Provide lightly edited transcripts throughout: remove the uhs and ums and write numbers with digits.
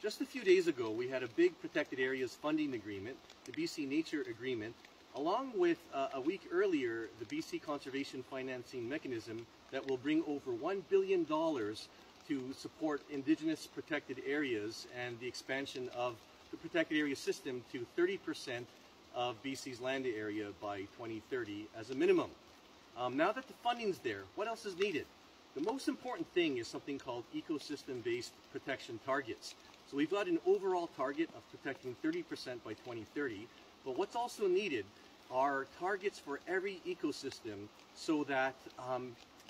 Just a few days ago, we had a big protected areas funding agreement, the BC Nature Agreement, along with a week earlier, the BC Conservation Financing Mechanism that will bring over $1 billion to support Indigenous protected areas and the expansion of the protected area system to 30% of BC's land area by 2030 as a minimum. Now that the funding's there, what else is needed? The most important thing is something called ecosystem-based protection targets. So we've got an overall target of protecting 30% by 2030, but what's also needed are targets for every ecosystem so that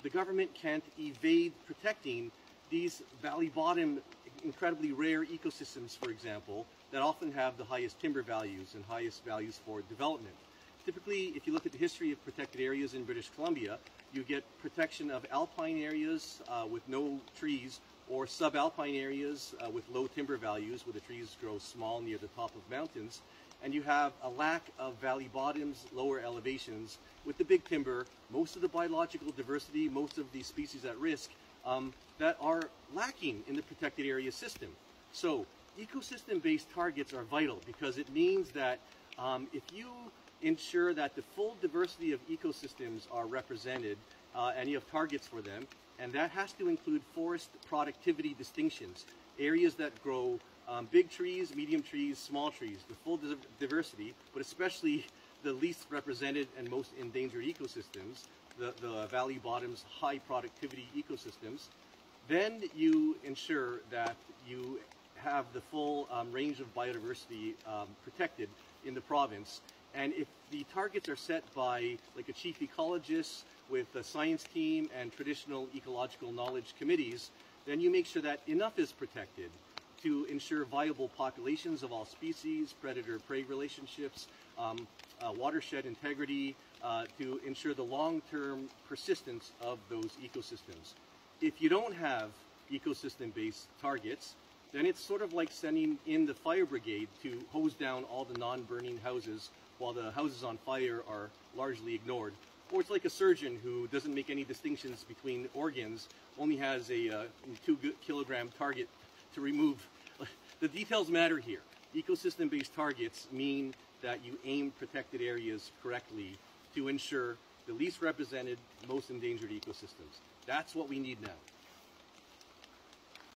the government can't evade protecting these valley bottom, incredibly rare ecosystems, for example, that often have the highest timber values and highest values for development. Typically, if you look at the history of protected areas in British Columbia, you get protection of alpine areas with no trees, or subalpine areas with low timber values where the trees grow small near the top of mountains. And you have a lack of valley bottoms, lower elevations with the big timber, most of the biological diversity, most of the species at risk that are lacking in the protected area system. So ecosystem-based targets are vital because it means that if you ensure that the full diversity of ecosystems are represented and you have targets for them, and that has to include forest productivity distinctions, areas that grow big trees, medium trees, small trees, the full diversity, but especially the least represented and most endangered ecosystems, the valley bottoms, high productivity ecosystems. Then you ensure that you have the full range of biodiversity protected in the province. And if the targets are set by like a chief ecologist with a science team and traditional ecological knowledge committees, then you make sure that enough is protected to ensure viable populations of all species, predator-prey relationships, watershed integrity, to ensure the long-term persistence of those ecosystems. If you don't have ecosystem-based targets, then it's sort of like sending in the fire brigade to hose down all the non-burning houses while the houses on fire are largely ignored. Or it's like a surgeon who doesn't make any distinctions between organs, only has a 2-kilogram target to remove. The details matter here. Ecosystem-based targets mean that you aim protected areas correctly to ensure the least represented, most endangered ecosystems. That's what we need now.